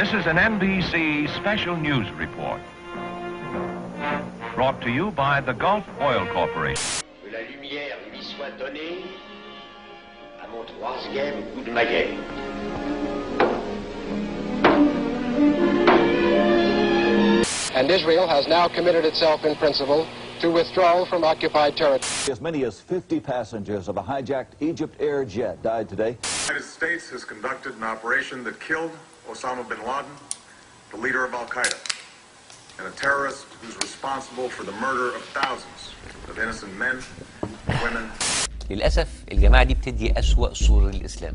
This is an NBC special news report. Brought to you by the Gulf Oil Corporation. Que la lumière lui soit donnée à mon troisième coup de maillet. And Israel has now committed itself in principle to withdrawal from occupied territory. As many as 50 passengers of a hijacked Egypt Air jet died today. The United States has conducted an operation that killed Osama bin Laden, the leader of Al-Qaeda, and a terrorist who's responsible for the murder of thousands of innocent men, women. للأسف الجماعة دي بتدي أسوأ صورة للإسلام.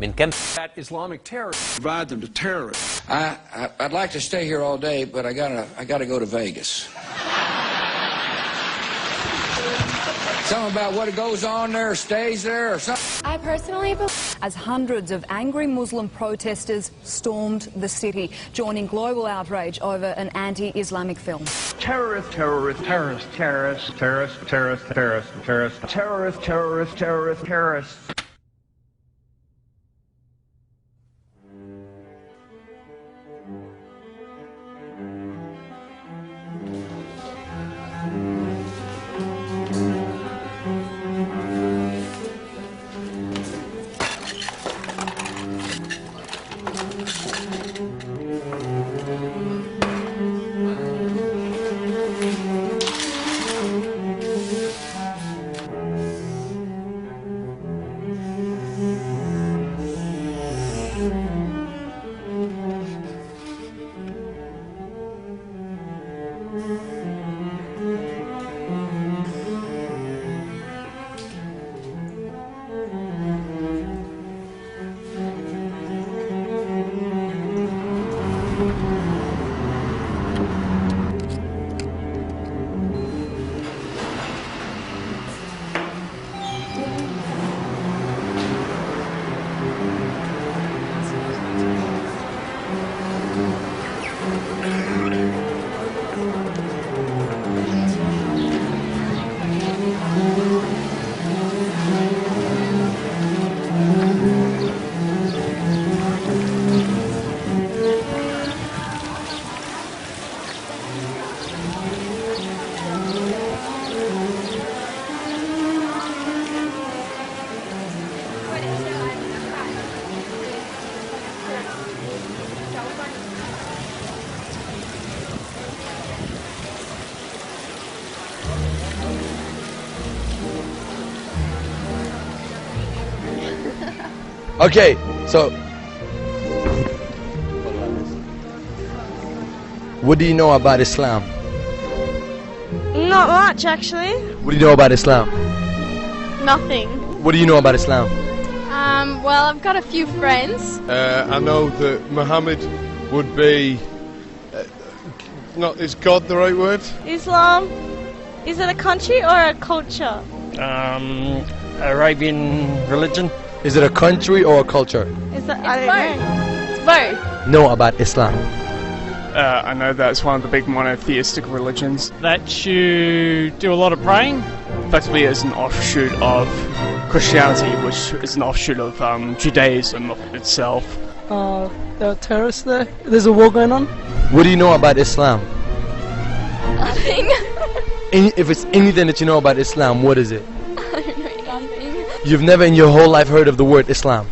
من كم Islamic terrorists provide them to terrorists. I'd like to stay here all day, but I gotta go to Vegas. Something about what goes on there stays there or something. I personally believe as hundreds of angry Muslim protesters stormed the city, joining global outrage over an anti-Islamic film. Terrorist, terrorist, terrorist, terrorist, terrorist, terrorist, terrorist, terrorist, terrorist, terrorist, terrorist, terrorist. Okay, so what do you know about Islam? Not much, actually. What do you know about Islam? Nothing. What do you know about Islam? Well, I've got a few friends. I know that Muhammad would be is God the right word? Islam, is it a country or a culture? Arabian religion. Is it a country or a culture? Is that I don't know. It's both. Know about Islam? I know that it's one of the big monotheistic religions. That you do a lot of praying. Effectively, it's an offshoot of Christianity, which is an offshoot of Judaism itself. There are terrorists there. There's a war going on. What do you know about Islam? Nothing. If it's anything that you know about Islam, what is it? I don't know nothing. You've never in your whole life heard of the word Islam?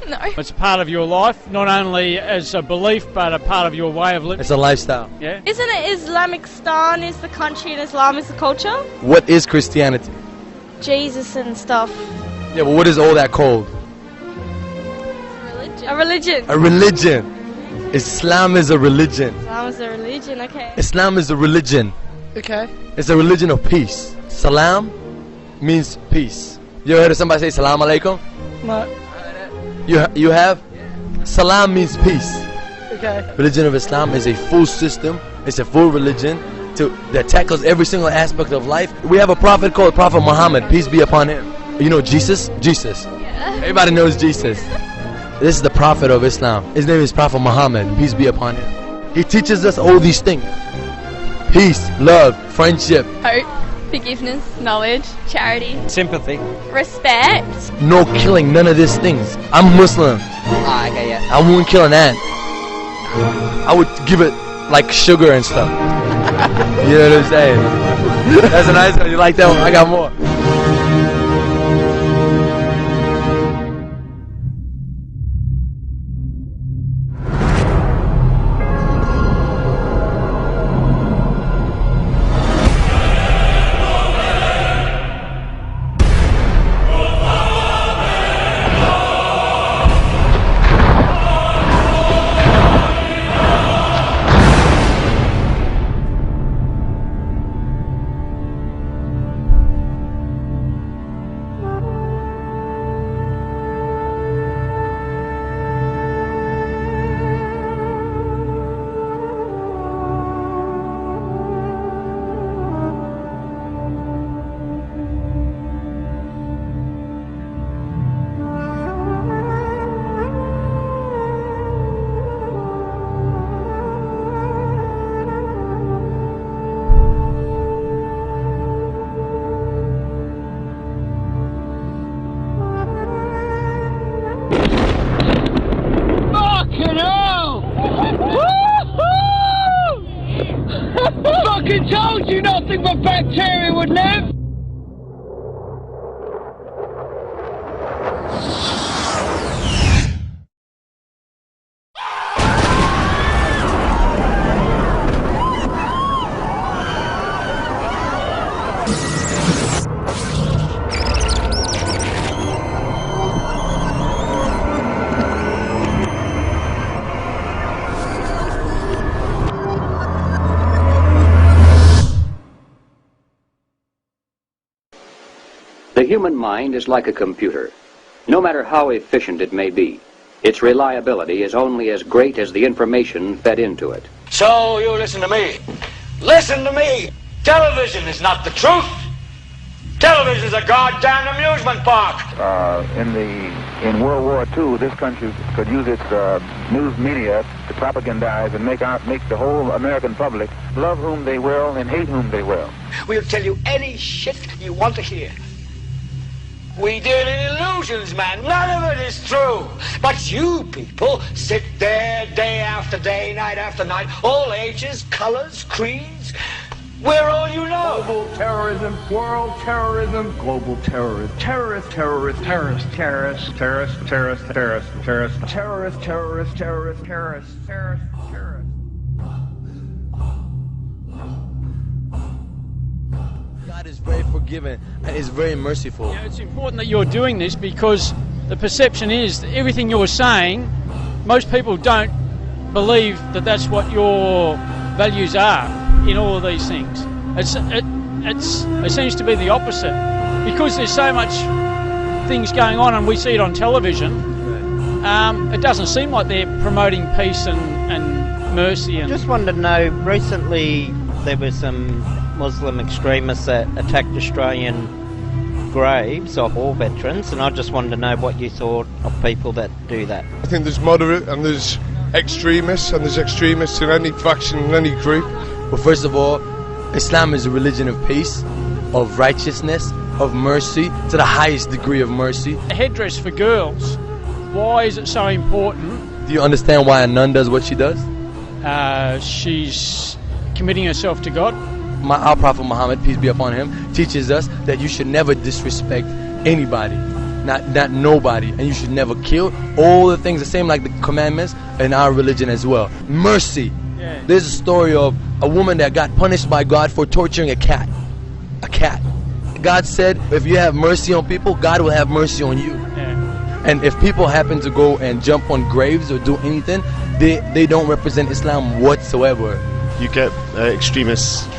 No. It's part of your life, not only as a belief, but a part of your way of living. It's a lifestyle. Yeah. Isn't it Islamistan is the country and Islam is the culture? What is Christianity? Jesus and stuff. Yeah, but what is all that called? A religion. A religion. Islam is a religion. Islam is a religion, okay. Islam is a religion. Okay. It's a religion of peace. Salam means peace. You ever heard of somebody say salam alaikum? No. You have? Salam means peace. Okay. Religion of Islam is a full system. It's a full religion that tackles every single aspect of life. We have a prophet called Prophet Muhammad, peace be upon him. You know Jesus? Jesus. Yeah. Everybody knows Jesus. This is the prophet of Islam. His name is Prophet Muhammad, peace be upon him. He teaches us all these things. Peace, love, friendship. Hope, forgiveness, knowledge, charity. Sympathy. Respect. No killing, none of these things. I'm Muslim. Okay, yeah. I won't kill an ant. I would give it like sugar and stuff. You know what I'm saying? That's a nice one. You like that one? I got more. Told you nothing but bacteria would live! The human mind is like a computer. No matter how efficient it may be, its reliability is only as great as the information fed into it. So you listen to me. Listen to me. Television is not the truth. Television is a goddamn amusement park. In World War II, this country could use its news media to propagandize and make the whole American public love whom they will and hate whom they will. We'll tell you any shit you want to hear. We deal in illusions, man. None of it is true. But you people sit there day after day, night after night, all ages, colors, creeds. We're all you know. Global terrorism, world terrorism, global terrorism, terrorist, terrorist, terrorist, terrorist, terrorist, terrorist, terrorist, terrorist, terrorist, terrorist, terrorist, terrorist, terrorist, terrorist. God is very forgiving and is very merciful. You know, it's important that you're doing this because the perception is that everything you're saying, most people don't believe that that's what your values are in all of these things. It seems to be the opposite because there's so much things going on and we see it on television. It doesn't seem like they're promoting peace and mercy. And just wanted to know, recently there were some Muslim extremists that attacked Australian graves of war veterans, and I just wanted to know what you thought of people that do that. I think there's moderate and there's extremists, and there's extremists in any faction, in any group. Well, first of all, Islam is a religion of peace, of righteousness, of mercy, to the highest degree of mercy. A headdress for girls, why is it so important? Do you understand why a nun does what she does? She's committing herself to God. Our Prophet Muhammad, peace be upon him, teaches us that you should never disrespect anybody, not nobody, and you should never kill. All the things the same like the commandments in our religion as well. Mercy. Yeah. There's a story of a woman that got punished by God for torturing a cat. A cat. God said, if you have mercy on people, God will have mercy on you. Yeah. And if people happen to go and jump on graves or do anything, they don't represent Islam whatsoever. You get extremist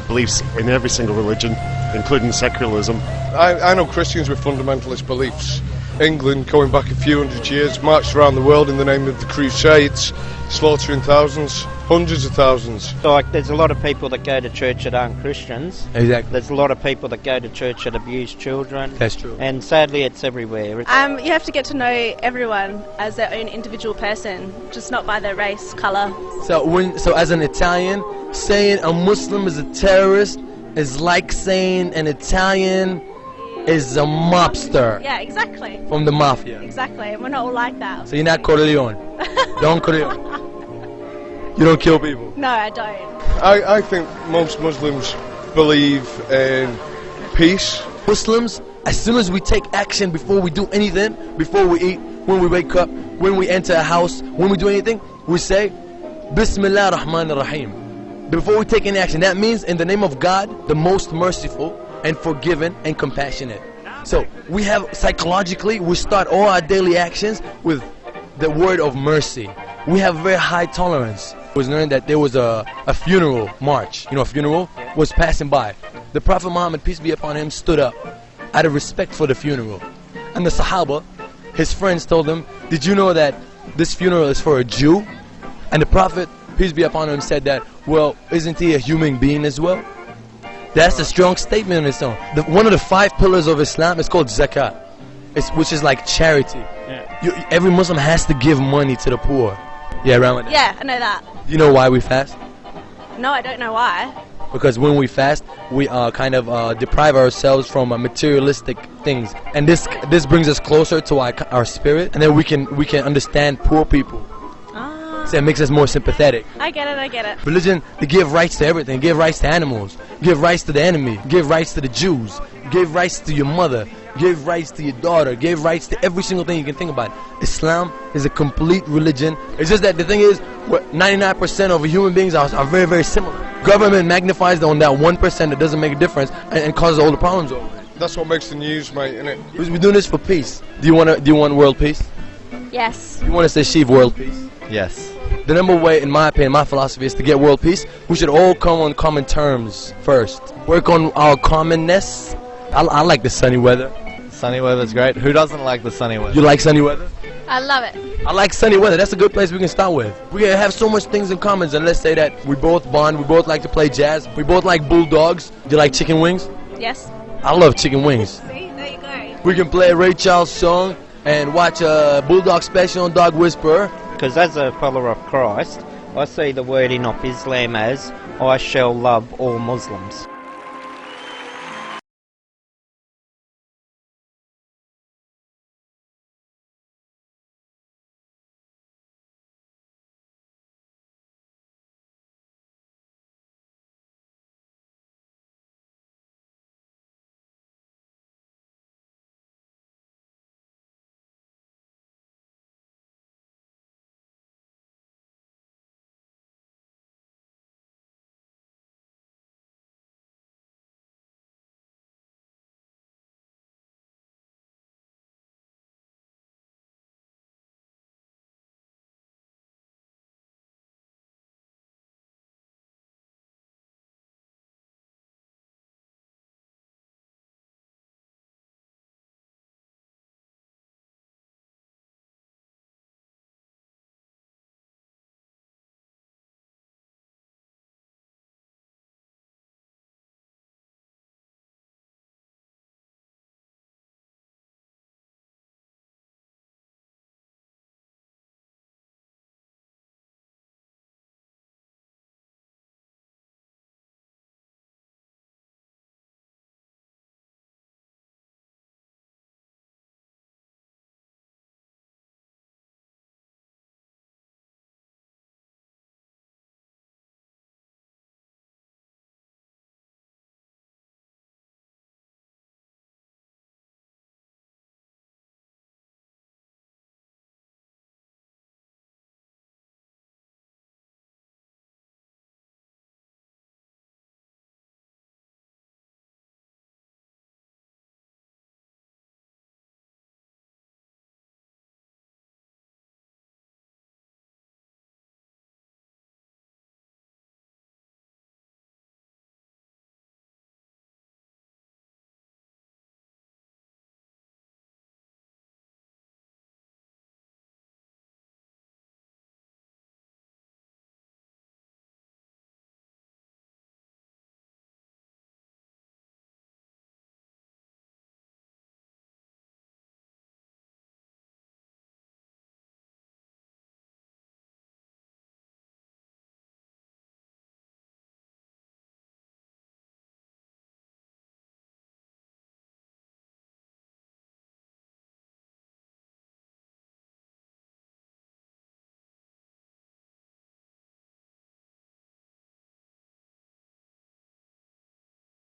beliefs in every single religion, including secularism. I know Christians with fundamentalist beliefs. England, going back a few hundred years, marched around the world in the name of the Crusades, slaughtering thousands, hundreds of thousands. So, like, there's a lot of people that go to church that aren't Christians. Exactly. There's a lot of people that go to church that abuse children. That's true. And sadly, it's everywhere. You have to get to know everyone as their own individual person, just not by their race, colour. So as an Italian, saying a Muslim is a terrorist is like saying an Italian is a mobster. Yeah, exactly. From the mafia. Exactly, and we're not all like that. So you're not Corleone. Don Corleone. You don't kill people? No, I don't. I think most Muslims believe in peace. Muslims, as soon as we take action before we do anything, before we eat, when we wake up, when we enter a house, when we do anything, we say, Bismillah ar-Rahman ar-Rahim. Before we take any action, that means in the name of God, the most merciful and forgiving and compassionate. So we have, psychologically, we start all our daily actions with the word of mercy. We have very high tolerance. It was learned that there was a funeral march. You know, a funeral was passing by. The Prophet Muhammad, peace be upon him, stood up out of respect for the funeral. And the Sahaba, his friends, told him, did you know that this funeral is for a Jew? And the Prophet, peace be upon him, said that, well, isn't he a human being as well? That's a strong statement in its own. One of the 5 pillars of Islam is called zakat, which is like charity. Yeah. Every Muslim has to give money to the poor. Yeah, Ramadan. Yeah, I know that. You know why we fast? No, I don't know why. Because when we fast, we kind of deprive ourselves from materialistic things, and this brings us closer to our spirit, and then we can understand poor people. So it makes us more sympathetic. I get it, I get it. Religion, they give rights to everything. Give rights to animals. Give rights to the enemy. Give rights to the Jews. Give rights to your mother. Give rights to your daughter. Give rights to every single thing you can think about. Islam is a complete religion. It's just that the thing is, 99% of human beings are very, very similar. Government magnifies on that 1% that doesn't make a difference and causes all the problems over it. That's what makes the news, mate, innit? We're doing this for peace. Do you want world peace? Yes. You want us to achieve world peace? Yes. The number way, in my opinion, my philosophy is to get world peace. We should all come on common terms first. Work on our commonness. I like the sunny weather. Sunny weather's great. Who doesn't like the sunny weather? You like sunny weather? I love it. I like sunny weather. That's a good place we can start with. We have so much things in common, and let's say that we both bond, we both like to play jazz, we both like bulldogs. Do you like chicken wings? Yes. I love chicken wings. See, there you go. We can play a Ray Charles song and watch a Bulldog special on Dog Whisperer. Because as a follower of Christ, I see the wording of Islam as, I shall love all Muslims.